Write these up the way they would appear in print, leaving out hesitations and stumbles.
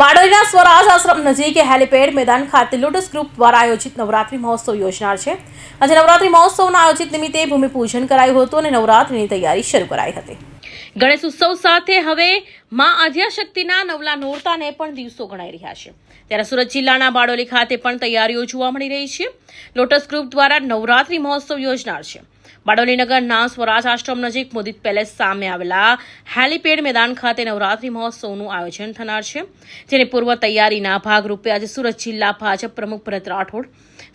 બારડોલીના સ્વરાજ આશ્રમ નજીક હેલીપેડ મેદાન ખાતે લોટસ ગ્રુપ દ્વારા આયોજિત નવરાત્રી મહોત્સવ યોજનાર છે। આજે નવરાત્રી મહોત્સવના આયોજિત નિમિત્તે ભૂમિપૂજન કરાયું હતું અને નવરાત્રીની તૈયારી શરૂ કરાઈ હતી। ગણેશ ઉત્સવ સાથે હવે માં આદ્યાશક્તિના નવલા નોરતાને પણ દિવસો ગણાઈ રહ્યા છે, ત્યારે સુરત જિલ્લાના બારડોલી ખાતે પણ તૈયારીઓ જોવા મળી રહી છે। લોટસ ગ્રુપ દ્વારા નવરાત્રી મહોત્સવ યોજનાર છે। બારડોલી નગરના સ્વરાજ આશ્રમ નજીક મોદિત પેલેસ સામે આવેલા હેલીપેડ મેદાન ખાતે નવરાત્રી મહોત્સવનું આયોજન થનાર છે, જેની પૂર્વ તૈયારીના ભાગરૂપે આજે સુરત જિલ્લા ભાજપ પ્રમુખ ભરત રાઠોડ,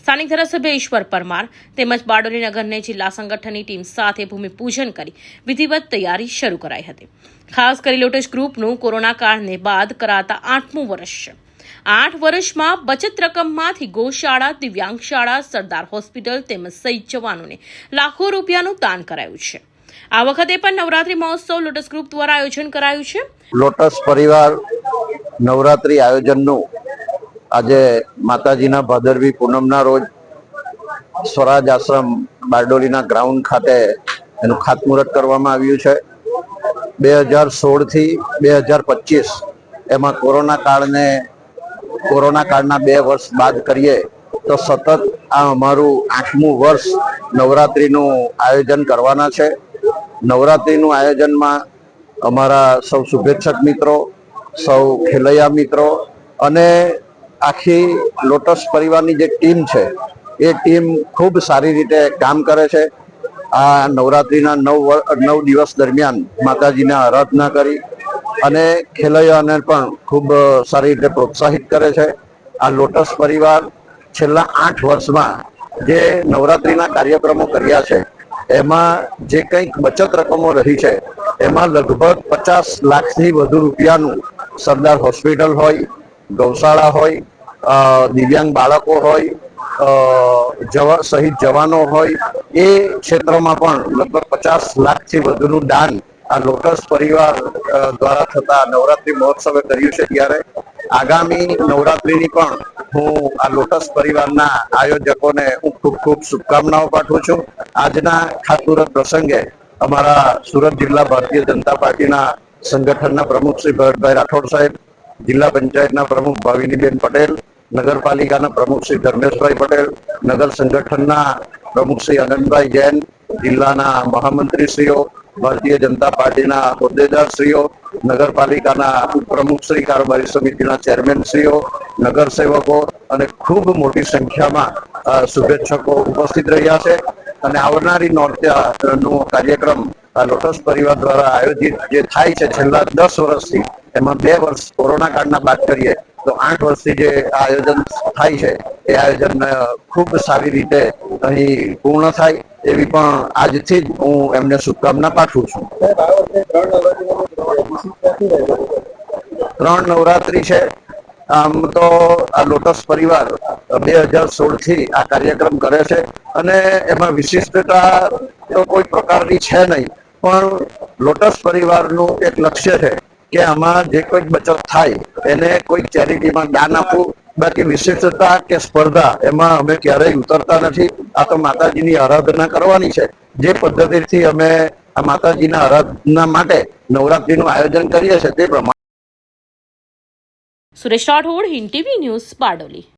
સ્થાનિક ધારાસભ્ય ઈશ્વર પરમાર તેમજ બારડોલી નગરની જિલ્લા સંગઠનની ટીમ સાથે ભૂમિપૂજન કરી વિધિવત તૈયારી શરૂ કરાઈ હતી। ખાસ કરી લોટસ ગ્રુપનું કોરોના કાળને બાદ કરાતા 8મું વર્ષ છે। 8 વર્ષમાં બચત રકમમાંથી ગૌશાળા, દિવ્યાંગ શાળા, સરદાર હોસ્પિટલ તેમજ શહીદ જવાનોને લાખો રૂપિયાનું દાન કરાયું છે। આ વખતે પણ નવરાત્રી મહોત્સવ લોટસ ગ્રુપ દ્વારા આયોજન કરાયું છે। લોટસ પરિવાર નવરાત્રી આયોજનનું આજે માતાજીના ભાદરવી પૂનમના રોજ સ્વરાજ આશ્રમ બારડોલીના ગ્રાઉન્ડ ખાતે એનું ખાતમુહૂર્ત કરવામાં આવ્યું છે। 2016 થી 2025 એમાં કોરોના કાળના 2 વર્ષ બાદ કરીએ તો સતત આ અમારું 8મું વર્ષ નવરાત્રીનું આયોજન કરવાના છે। નવરાત્રીનું આયોજનમાં અમારા સૌ શુભેચ્છક મિત્રો, સૌ ખેલૈયા મિત્રો અને આખી લોટસ પરિવારની જે ટીમ છે એ ટીમ ખૂબ સારી રીતે કામ કરે છે। આ નવરાત્રીના 9 દિવસ દરમિયાન માતાજીને આરાધના કરી અને ખેલૈયાને પણ ખૂબ સારી રીતે પ્રોત્સાહિત કરે છે। આ લોટસ પરિવાર છેલ્લા 8 વર્ષમાં જે નવરાત્રીના કાર્યક્રમો કર્યા છે એમાં જે કંઈક બચત રકમો રહી છે એમાં લગભગ 50 લાખથી વધુ રૂપિયાનું સરદાર હોસ્પિટલ હોય, ગૌશાળા હોય, દિવ્યાંગ બાળકો હોય, શહીદ જવાનો હોય, એ ક્ષેત્રમાં પણ લગભગ 50 લાખથી વધુનું દાન આ લોટસ પરિવાર દ્વારા થતા નવરાત્રી મહોત્સવે કર્યું છે। ત્યારે આગામી નવરાત્રીની પણ હું આ લોટસ પરિવારના આયોજકોને હું ખૂબ શુભકામનાઓ પાઠવું છું। આજના ખાતમુહૂર્ત પ્રસંગે અમારા સુરત જિલ્લા ભારતીય જનતા પાર્ટીના સંગઠનના પ્રમુખ શ્રી ભરતભાઈ રાઠોડ સાહેબ, જિલ્લા પંચાયતના પ્રમુખ ભાવિનીબેન પટેલ, નગરપાલિકાના પ્રમુખ શ્રી ધર્મેશભાઈ પટેલ, નગર સંગઠનના પ્રમુખ શ્રી અનંતભાઈ જૈન, જિલ્લાના મહામંત્રીશ્રીઓ, ભારતીય જનતા પાર્ટીના હોદ્દેદારશ્રીઓ, નગરપાલિકાના ઉપપ્રમુખ શ્રી, કારોબારી સમિતિના ચેરમેનશ્રીઓ, નગરસેવકો અને ખૂબ મોટી સંખ્યામાં શુભેચ્છકો ઉપસ્થિત રહ્યા છે। અને આવનારી નોરતાનો કાર્યક્રમ આ લોટસ પરિવાર દ્વારા આયોજિત જે થાય છે છેલ્લા 10 વર્ષથી, એમાં 2 વર્ષ કોરોના કાળના બાદ કરીએ તો 8 વર્ષથી જે આયોજન થાય છે એ આયોજન ખૂબ સારી રીતે અહીં પૂર્ણ થાય એવી પણ આજથી જ હું એમને શુભકામના પાઠવું છું। 3 નવરાત્રી છે। આમ તો આ લોટસ પરિવાર 2016 થી આ કાર્યક્રમ કરે છે અને એમાં વિશિષ્ટતા તો કોઈ પ્રકારની છે નહીં, પણ લોટસ પરિવારનું એક લક્ષ્ય છે કે આમાં જે કોઈ બચત થાય એને કોઈ ચેરિટીમાં દાન આપવું। બાકી વિશિષ્ટતા કે સ્પર્ધા એમાં અમે ક્યારેય ઉતરતા નથી। આ તો માતાજીની આરાધના કરવાની છે। જે પદ્ધતિથી અમે આ માતાજીના આરાધના માટે નવરાત્રીનું આયોજન કરીએ છીએ તે પ્રમાણે। Suresh Rathod, Hind TV news, Bardoli.